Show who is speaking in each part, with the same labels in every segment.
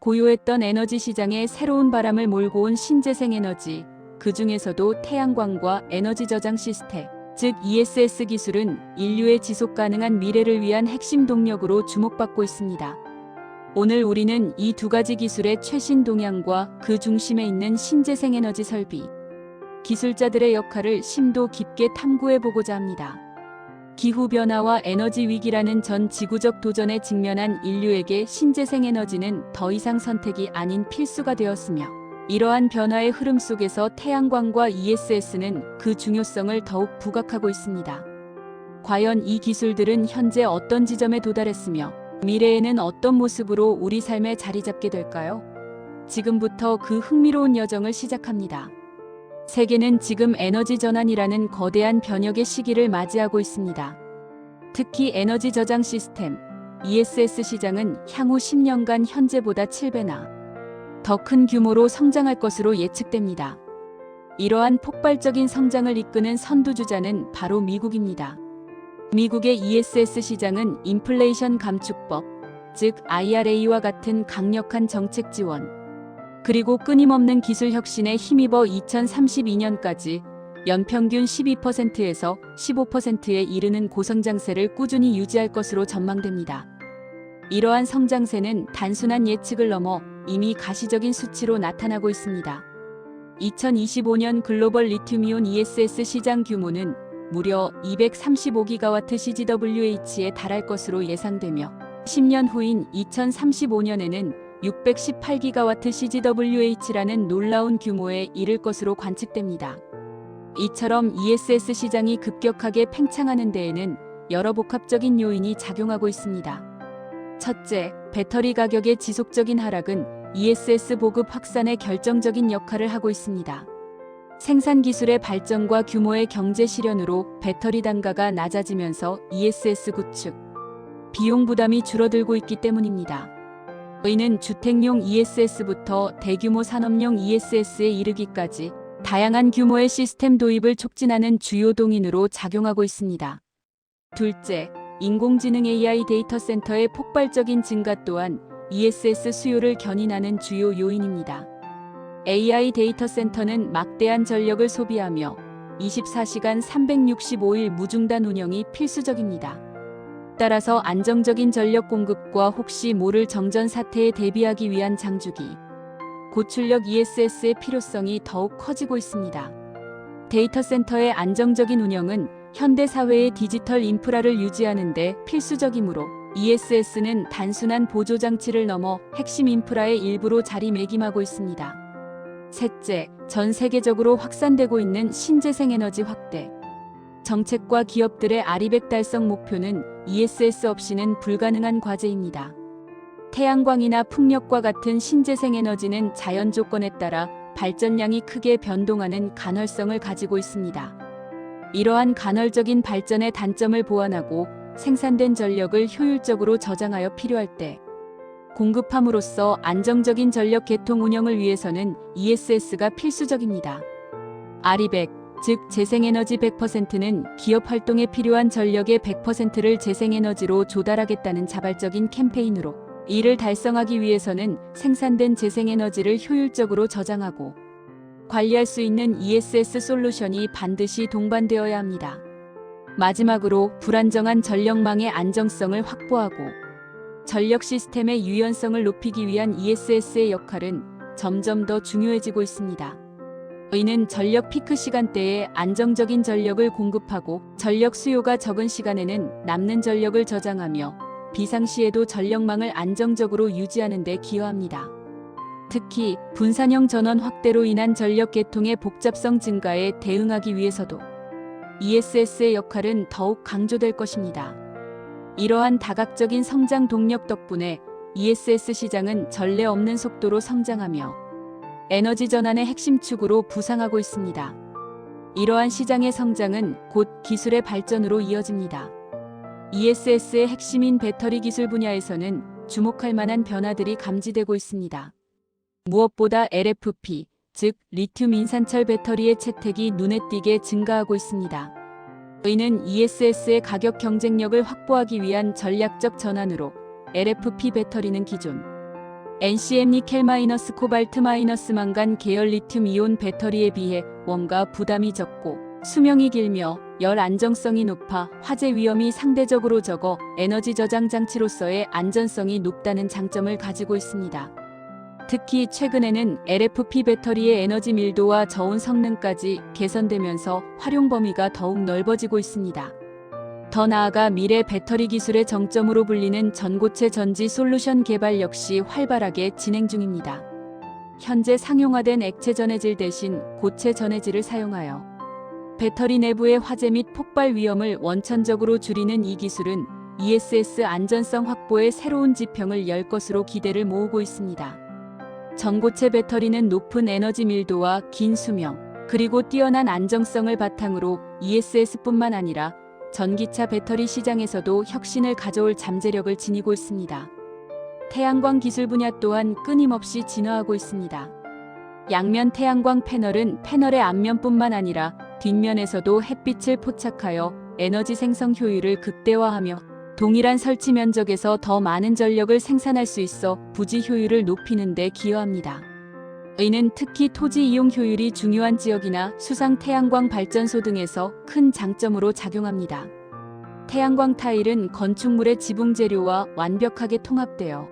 Speaker 1: 고요했던 에너지 시장에 새로운 바람을 몰고 온 신재생 에너지, 그 중에서도 태양광과 에너지 저장 시스템, 즉 ESS 기술은 인류의 지속 가능한 미래를 위한 핵심 동력으로 주목받고 있습니다. 오늘 우리는 이 두 가지 기술의 최신 동향과 그 중심에 있는 신재생 에너지 설비, 기술자들의 역할을 심도 깊게 탐구해 보고자 합니다. 기후변화와 에너지 위기라는 전 지구적 도전에 직면한 인류에게 신재생 에너지는 더 이상 선택이 아닌 필수가 되었으며, 이러한 변화의 흐름 속에서 태양광과 ESS는 그 중요성을 더욱 부각하고 있습니다. 과연 이 기술들은 현재 어떤 지점에 도달했으며, 미래에는 어떤 모습으로 우리 삶에 자리 잡게 될까요? 지금부터 그 흥미로운 여정을 시작합니다. 세계는 지금 에너지 전환이라는 거대한 변혁의 시기를 맞이하고 있습니다. 특히 에너지 저장 시스템, ESS 시장은 향후 10년간 현재보다 7배나 더 큰 규모로 성장할 것으로 예측됩니다. 이러한 폭발적인 성장을 이끄는 선두주자는 바로 미국입니다. 미국의 ESS 시장은 인플레이션 감축법, 즉 IRA와 같은 강력한 정책 지원, 그리고 끊임없는 기술 혁신에 힘입어 2032년까지 연평균 12%에서 15%에 이르는 고성장세를 꾸준히 유지할 것으로 전망됩니다. 이러한 성장세는 단순한 예측을 넘어 이미 가시적인 수치로 나타나고 있습니다. 2025년 글로벌 리튬이온 ESS 시장 규모는 무려 235기가와트 CGWH에 달할 것으로 예상되며, 10년 후인 2035년에는 618기가와트 CGWH라는 놀라운 규모에 이를 것으로 관측됩니다. 이처럼 ESS 시장이 급격하게 팽창하는 데에는 여러 복합적인 요인이 작용하고 있습니다. 첫째, 배터리 가격의 지속적인 하락은 ESS 보급 확산에 결정적인 역할을 하고 있습니다. 생산 기술의 발전과 규모의 경제 실현으로 배터리 단가가 낮아지면서 ESS 구축, 비용 부담이 줄어들고 있기 때문입니다. 이는 주택용 ESS부터 대규모 산업용 ESS에 이르기까지 다양한 규모의 시스템 도입을 촉진하는 주요 동인으로 작용하고 있습니다. 둘째, 인공지능 AI 데이터 센터의 폭발적인 증가 또한 ESS 수요를 견인하는 주요 요인입니다. AI 데이터 센터는 막대한 전력을 소비하며 24시간 365일 무중단 운영이 필수적입니다. 따라서 안정적인 전력 공급과 혹시 모를 정전 사태에 대비하기 위한 장주기, 고출력 ESS의 필요성이 더욱 커지고 있습니다. 데이터 센터의 안정적인 운영은 현대 사회의 디지털 인프라를 유지하는 데 필수적이므로 ESS는 단순한 보조 장치를 넘어 핵심 인프라의 일부로 자리매김하고 있습니다. 셋째, 전 세계적으로 확산되고 있는 신재생 에너지 확대. 정책과 기업들의 아리백 달성 목표는 ESS 없이는 불가능한 과제입니다. 태양광이나 풍력과 같은 신재생 에너지는 자연 조건에 따라 발전량이 크게 변동하는 간헐성을 가지고 있습니다. 이러한 간헐적인 발전의 단점을 보완하고 생산된 전력을 효율적으로 저장하여 필요할 때 공급함으로써 안정적인 전력 계통 운영을 위해서는 ESS가 필수적입니다. 아리백, 즉 재생에너지 100%는 기업 활동에 필요한 전력의 100%를 재생에너지로 조달하겠다는 자발적인 캠페인으로, 이를 달성하기 위해서는 생산된 재생에너지를 효율적으로 저장하고 관리할 수 있는 ESS 솔루션이 반드시 동반되어야 합니다. 마지막으로 불안정한 전력망의 안정성을 확보하고 전력 시스템의 유연성을 높이기 위한 ESS의 역할은 점점 더 중요해지고 있습니다. 이는 전력 피크 시간대에 안정적인 전력을 공급하고 전력 수요가 적은 시간에는 남는 전력을 저장하며 비상시에도 전력망을 안정적으로 유지하는 데 기여합니다. 특히 분산형 전원 확대로 인한 전력 계통의 복잡성 증가에 대응하기 위해서도 ESS의 역할은 더욱 강조될 것입니다. 이러한 다각적인 성장 동력 덕분에 ESS 시장은 전례 없는 속도로 성장하며 에너지 전환의 핵심 축으로 부상하고 있습니다. 이러한 시장의 성장은 곧 기술의 발전으로 이어집니다. ESS의 핵심인 배터리 기술 분야에서는 주목할 만한 변화들이 감지되고 있습니다. 무엇보다 LFP, 즉 리튬 인산철 배터리의 채택이 눈에 띄게 증가하고 있습니다. 이는 ESS의 가격 경쟁력을 확보하기 위한 전략적 전환으로 LFP 배터리는 기존 NCM 니켈 마이너스 코발트 마이너스 망간 계열 리튬 이온 배터리에 비해 원가 부담이 적고 수명이 길며 열 안정성이 높아 화재 위험이 상대적으로 적어 에너지 저장 장치로서의 안전성이 높다는 장점을 가지고 있습니다. 특히 최근에는 LFP 배터리의 에너지 밀도와 저온 성능까지 개선되면서 활용 범위가 더욱 넓어지고 있습니다. 더 나아가 미래 배터리 기술의 정점으로 불리는 전고체 전지 솔루션 개발 역시 활발하게 진행 중입니다. 현재 상용화된 액체 전해질 대신 고체 전해질을 사용하여 배터리 내부의 화재 및 폭발 위험을 원천적으로 줄이는 이 기술은 ESS 안전성 확보의 새로운 지평을 열 것으로 기대를 모으고 있습니다. 전고체 배터리는 높은 에너지 밀도와 긴 수명, 그리고 뛰어난 안정성을 바탕으로 ESS뿐만 아니라 전기차 배터리 시장에서도 혁신을 가져올 잠재력을 지니고 있습니다. 태양광 기술 분야 또한 끊임없이 진화하고 있습니다. 양면 태양광 패널은 패널의 앞면뿐만 아니라 뒷면에서도 햇빛을 포착하여 에너지 생성 효율을 극대화하며 동일한 설치 면적에서 더 많은 전력을 생산할 수 있어 부지 효율을 높이는 데 기여합니다. 이는 특히 토지 이용 효율이 중요한 지역이나 수상 태양광 발전소 등에서 큰 장점으로 작용합니다. 태양광 타일은 건축물의 지붕 재료와 완벽하게 통합되어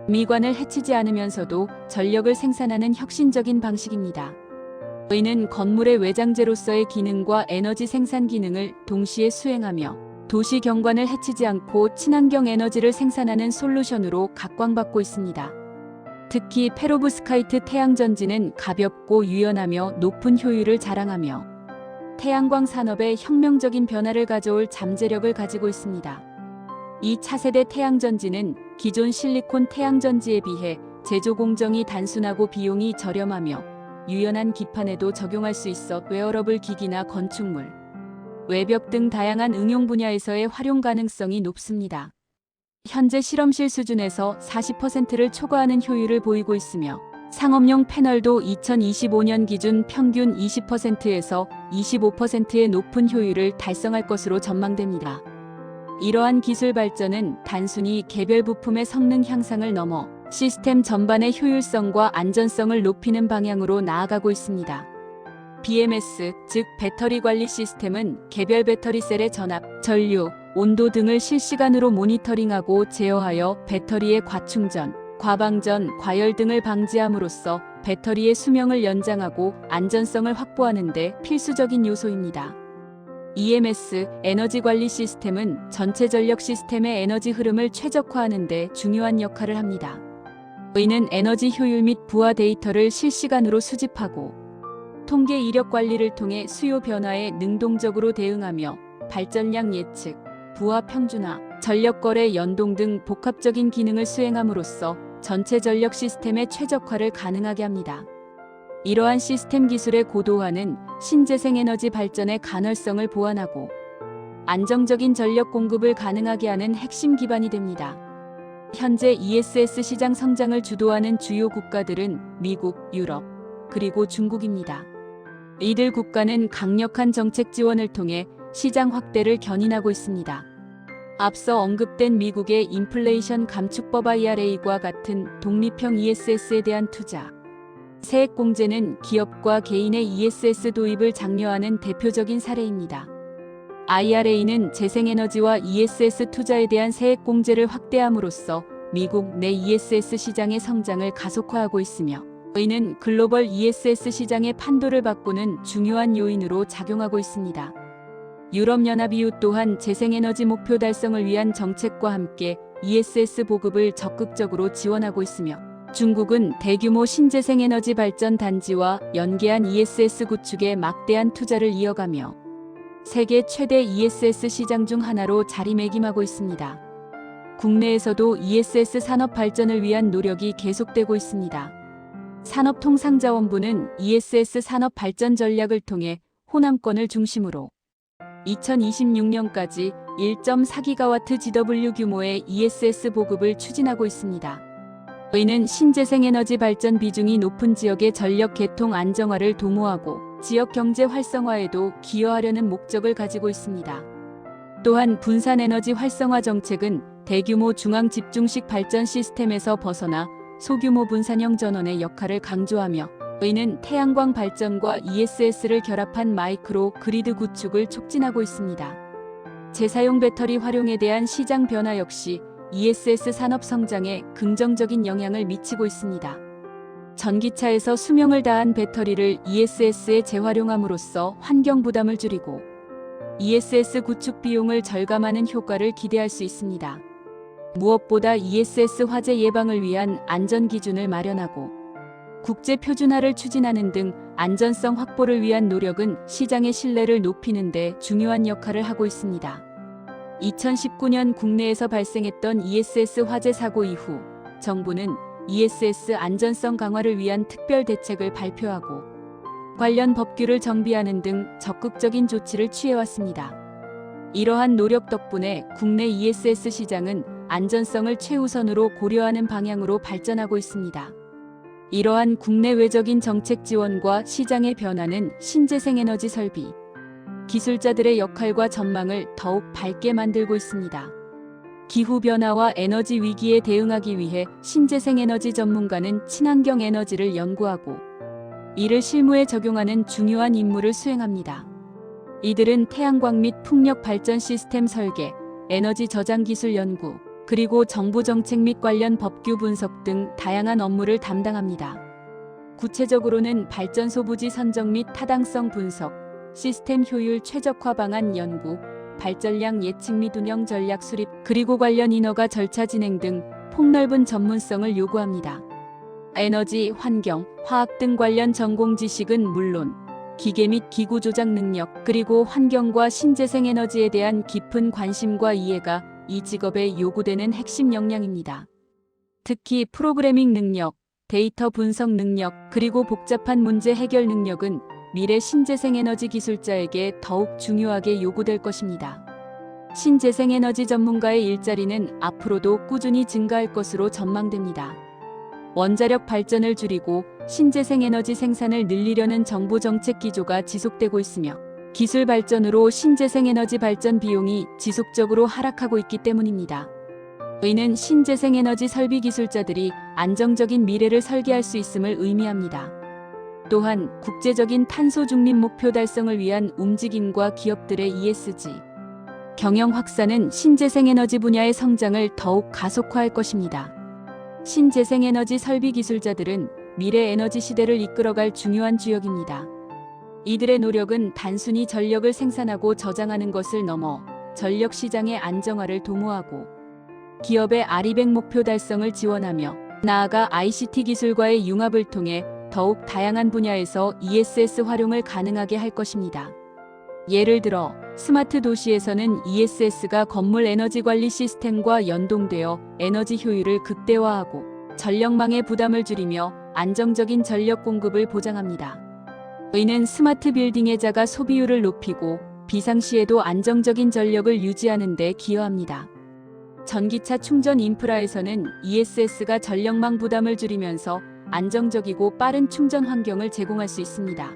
Speaker 1: 미관을 해치지 않으면서도 전력을 생산하는 혁신적인 방식입니다. 이는 건물의 외장재로서의 기능과 에너지 생산 기능을 동시에 수행하며 도시 경관을 해치지 않고 친환경 에너지를 생산하는 솔루션으로 각광받고 있습니다. 특히 페로브스카이트 태양전지는 가볍고 유연하며 높은 효율을 자랑하며 태양광 산업에 혁명적인 변화를 가져올 잠재력을 가지고 있습니다. 이 차세대 태양전지는 기존 실리콘 태양전지에 비해 제조 공정이 단순하고 비용이 저렴하며 유연한 기판에도 적용할 수 있어 웨어러블 기기나 건축물, 외벽 등 다양한 응용 분야에서의 활용 가능성이 높습니다. 현재 실험실 수준에서 40%를 초과하는 효율을 보이고 있으며 상업용 패널도 2025년 기준 평균 20%에서 25%의 높은 효율을 달성할 것으로 전망됩니다. 이러한 기술 발전은 단순히 개별 부품의 성능 향상을 넘어 시스템 전반의 효율성과 안전성을 높이는 방향으로 나아가고 있습니다. BMS, 즉 배터리 관리 시스템은 개별 배터리 셀의 전압, 전류, 온도 등을 실시간으로 모니터링하고 제어하여 배터리의 과충전, 과방전, 과열 등을 방지함으로써 배터리의 수명을 연장하고 안전성을 확보하는 데 필수적인 요소입니다. EMS, 에너지 관리 시스템은 전체 전력 시스템의 에너지 흐름을 최적화하는 데 중요한 역할을 합니다. 이는 에너지 효율 및 부하 데이터를 실시간으로 수집하고 통계 이력 관리를 통해 수요 변화에 능동적으로 대응하며 발전량 예측, 부하 평준화, 전력 거래 연동 등 복합적인 기능을 수행함으로써 전체 전력 시스템의 최적화를 가능하게 합니다. 이러한 시스템 기술의 고도화는 신재생 에너지 발전의 가널성을 보완하고 안정적인 전력 공급을 가능하게 하는 핵심 기반이 됩니다. 현재 ESS 시장 성장을 주도하는 주요 국가들은 미국, 유럽, 그리고 중국입니다. 이들 국가는 강력한 정책 지원을 통해 시장 확대를 견인하고 있습니다. 앞서 언급된 미국의 인플레이션 감축법 IRA과 같은 독립형 ESS에 대한 투자, 세액공제는 기업과 개인의 ESS 도입을 장려하는 대표적인 사례입니다. IRA는 재생에너지와 ESS 투자에 대한 세액공제를 확대함으로써 미국 내 ESS 시장의 성장을 가속화하고 있으며 이는 글로벌 ESS 시장의 판도를 바꾸는 중요한 요인으로 작용하고 있습니다. 유럽연합 EU 또한 재생에너지 목표 달성을 위한 정책과 함께 ESS 보급을 적극적으로 지원하고 있으며 중국은 대규모 신재생에너지 발전 단지와 연계한 ESS 구축에 막대한 투자를 이어가며 세계 최대 ESS 시장 중 하나로 자리매김하고 있습니다. 국내에서도 ESS 산업 발전을 위한 노력이 계속되고 있습니다. 산업통상자원부는 ESS 산업 발전 전략을 통해 호남권을 중심으로 2026년까지 1.4기가와트 GW 규모의 ESS 보급을 추진하고 있습니다. 이는 신재생에너지 발전 비중이 높은 지역의 전력 개통 안정화를 도모하고 지역 경제 활성화에도 기여하려는 목적을 가지고 있습니다. 또한 분산에너지 활성화 정책은 대규모 중앙 집중식 발전 시스템에서 벗어나 소규모 분산형 전원의 역할을 강조하며 의는 태양광 발전과 ESS를 결합한 마이크로 그리드 구축을 촉진하고 있습니다. 재사용 배터리 활용에 대한 시장 변화 역시 ESS 산업 성장에 긍정적인 영향을 미치고 있습니다. 전기차에서 수명을 다한 배터리를 ESS에 재활용함으로써 환경 부담을 줄이고 ESS 구축 비용을 절감하는 효과를 기대할 수 있습니다. 무엇보다 ESS 화재 예방을 위한 안전 기준을 마련하고 국제 표준화를 추진하는 등 안전성 확보를 위한 노력은 시장의 신뢰를 높이는 데 중요한 역할을 하고 있습니다. 2019년 국내에서 발생했던 ESS 화재 사고 이후 정부는 ESS 안전성 강화를 위한 특별 대책을 발표하고 관련 법규를 정비하는 등 적극적인 조치를 취해왔습니다. 이러한 노력 덕분에 국내 ESS 시장은 안전성을 최우선으로 고려하는 방향으로 발전하고 있습니다. 이러한 국내외적인 정책 지원과 시장의 변화는 신재생에너지 설비, 기술자들의 역할과 전망을 더욱 밝게 만들고 있습니다. 기후변화와 에너지 위기에 대응하기 위해 신재생에너지 전문가는 친환경 에너지를 연구하고 이를 실무에 적용하는 중요한 임무를 수행합니다. 이들은 태양광 및 풍력 발전 시스템 설계, 에너지 저장 기술 연구, 그리고 정부 정책 및 관련 법규 분석 등 다양한 업무를 담당합니다. 구체적으로는 발전소 부지 선정 및 타당성 분석, 시스템 효율 최적화 방안 연구, 발전량 예측 및 운영 전략 수립, 그리고 관련 인허가 절차 진행 등 폭넓은 전문성을 요구합니다. 에너지, 환경, 화학 등 관련 전공 지식은 물론 기계 및 기구 조작 능력, 그리고 환경과 신재생 에너지에 대한 깊은 관심과 이해가 이 직업에 요구되는 핵심 역량입니다. 특히 프로그래밍 능력, 데이터 분석 능력, 그리고 복잡한 문제 해결 능력은 미래 신재생에너지 기술자에게 더욱 중요하게 요구될 것입니다. 신재생에너지 전문가의 일자리는 앞으로도 꾸준히 증가할 것으로 전망됩니다. 원자력 발전을 줄이고 신재생에너지 생산을 늘리려는 정부 정책 기조가 지속되고 있으며 기술 발전으로 신재생에너지 발전 비용이 지속적으로 하락하고 있기 때문입니다. 의는 신재생에너지 설비 기술자들이 안정적인 미래를 설계할 수 있음을 의미합니다. 또한 국제적인 탄소 중립 목표 달성을 위한 움직임과 기업들의 ESG 경영 확산은 신재생에너지 분야의 성장을 더욱 가속화할 것입니다. 신재생에너지 설비 기술자들은 미래 에너지 시대를 이끌어갈 중요한 주역입니다. 이들의 노력은 단순히 전력을 생산하고 저장하는 것을 넘어 전력 시장의 안정화를 도모하고 기업의 RE100 목표 달성을 지원하며 나아가 ICT 기술과의 융합을 통해 더욱 다양한 분야에서 ESS 활용을 가능하게 할 것입니다. 예를 들어 스마트 도시에서는 ESS가 건물 에너지 관리 시스템과 연동되어 에너지 효율을 극대화하고 전력망의 부담을 줄이며 안정적인 전력 공급을 보장합니다. 의는 스마트 빌딩의 자가 소비율을 높이고 비상시에도 안정적인 전력을 유지하는 데 기여합니다. 전기차 충전 인프라에서는 ESS가 전력망 부담을 줄이면서 안정적이고 빠른 충전 환경을 제공할 수 있습니다.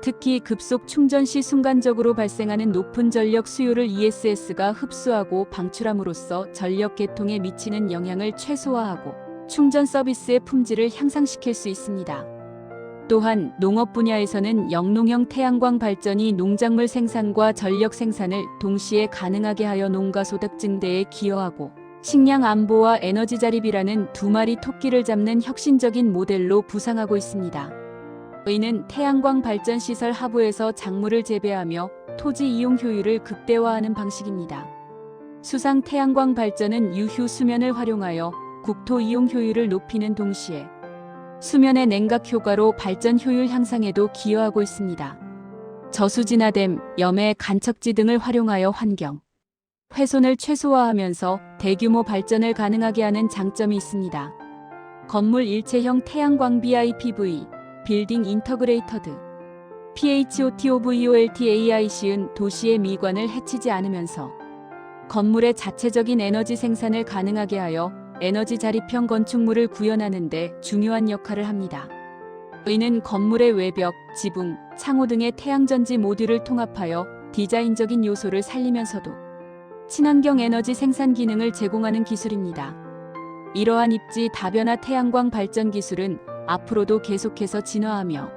Speaker 1: 특히 급속 충전 시 순간적으로 발생하는 높은 전력 수요를 ESS가 흡수하고 방출함으로써 전력 계통에 미치는 영향을 최소화하고 충전 서비스의 품질을 향상시킬 수 있습니다. 또한 농업 분야에서는 영농형 태양광 발전이 농작물 생산과 전력 생산을 동시에 가능하게 하여 농가 소득 증대에 기여하고 식량 안보와 에너지 자립이라는 두 마리 토끼를 잡는 혁신적인 모델로 부상하고 있습니다. 의는 태양광 발전 시설 하부에서 작물을 재배하며 토지 이용 효율을 극대화하는 방식입니다. 수상 태양광 발전은 유휴 수면을 활용하여 국토 이용 효율을 높이는 동시에 수면의 냉각 효과로 발전 효율 향상에도 기여하고 있습니다. 저수지나댐, 염해, 간척지 등을 활용하여 환경 훼손을 최소화하면서 대규모 발전을 가능하게 하는 장점이 있습니다. 건물 일체형 태양광 BIPV, 빌딩 인터그레이터드, PHOTOVOLTAIC은 도시의 미관을 해치지 않으면서 건물의 자체적인 에너지 생산을 가능하게 하여 에너지 자립형 건축물을 구현하는 데 중요한 역할을 합니다. 의는 건물의 외벽, 지붕, 창호 등의 태양전지 모듈을 통합하여 디자인적인 요소를 살리면서도 친환경 에너지 생산 기능을 제공하는 기술입니다. 이러한 입지 다변화 태양광 발전 기술은 앞으로도 계속해서 진화하며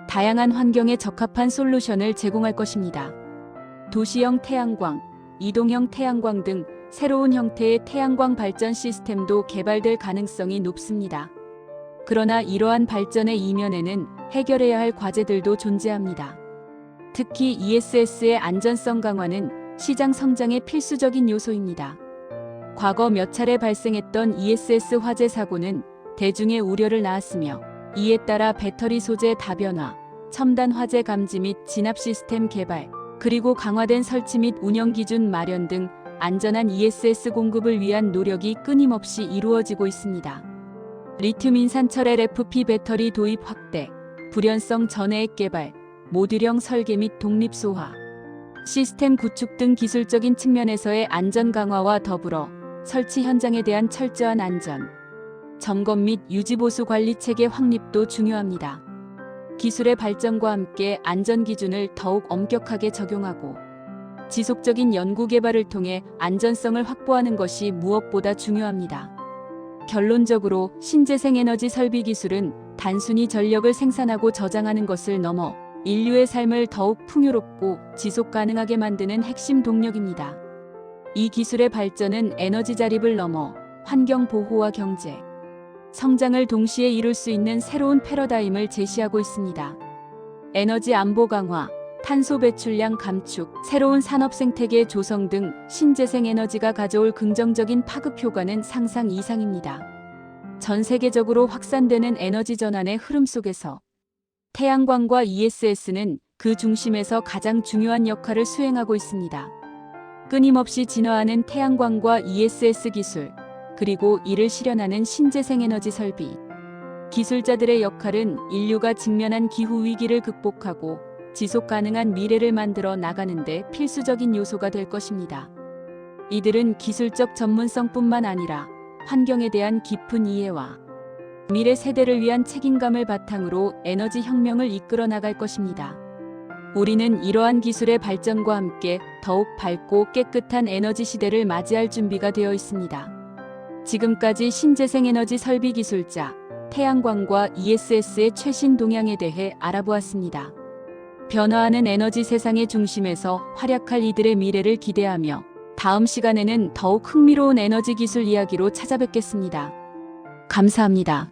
Speaker 1: 다양한 환경에 적합한 솔루션을 제공할 것입니다. 도시형 태양광, 이동형 태양광 등 새로운 형태의 태양광 발전 시스템도 개발될 가능성이 높습니다. 그러나 이러한 발전의 이면에는 해결해야 할 과제들도 존재합니다. 특히 ESS의 안전성 강화는 시장 성장의 필수적인 요소입니다. 과거 몇 차례 발생했던 ESS 화재 사고는 대중의 우려를 낳았으며, 이에 따라 배터리 소재 다변화, 첨단 화재 감지 및 진압 시스템 개발, 그리고 강화된 설치 및 운영 기준 마련 등 안전한 ESS 공급을 위한 노력이 끊임없이 이루어지고 있습니다. 리튬 인산철 LFP 배터리 도입 확대, 불연성 전해액 개발, 모듈형 설계 및 독립 소화, 시스템 구축 등 기술적인 측면에서의 안전 강화와 더불어 설치 현장에 대한 철저한 안전, 점검 및 유지 보수 관리 체계 확립도 중요합니다. 기술의 발전과 함께 안전 기준을 더욱 엄격하게 적용하고 지속적인 연구 개발을 통해 안전성을 확보하는 것이 무엇보다 중요합니다. 결론적으로 신재생 에너지 설비 기술은 단순히 전력을 생산하고 저장하는 것을 넘어 인류의 삶을 더욱 풍요롭고 지속 가능하게 만드는 핵심 동력입니다. 이 기술의 발전은 에너지 자립을 넘어 환경 보호와 경제, 성장을 동시에 이룰 수 있는 새로운 패러다임을 제시하고 있습니다. 에너지 안보 강화, 탄소 배출량 감축, 새로운 산업 생태계 조성 등 신재생 에너지가 가져올 긍정적인 파급 효과는 상상 이상입니다. 전 세계적으로 확산되는 에너지 전환의 흐름 속에서 태양광과 ESS는 그 중심에서 가장 중요한 역할을 수행하고 있습니다. 끊임없이 진화하는 태양광과 ESS 기술, 그리고 이를 실현하는 신재생 에너지 설비. 기술자들의 역할은 인류가 직면한 기후 위기를 극복하고 지속 가능한 미래를 만들어 나가는 데 필수적인 요소가 될 것입니다. 이들은 기술적 전문성뿐만 아니라 환경에 대한 깊은 이해와 미래 세대를 위한 책임감을 바탕으로 에너지 혁명을 이끌어 나갈 것입니다. 우리는 이러한 기술의 발전과 함께 더욱 밝고 깨끗한 에너지 시대를 맞이할 준비가 되어 있습니다. 지금까지 신재생 에너지 설비 기술자, 태양광과 ESS의 최신 동향에 대해 알아보았습니다. 변화하는 에너지 세상의 중심에서 활약할 이들의 미래를 기대하며 다음 시간에는 더욱 흥미로운 에너지 기술 이야기로 찾아뵙겠습니다. 감사합니다.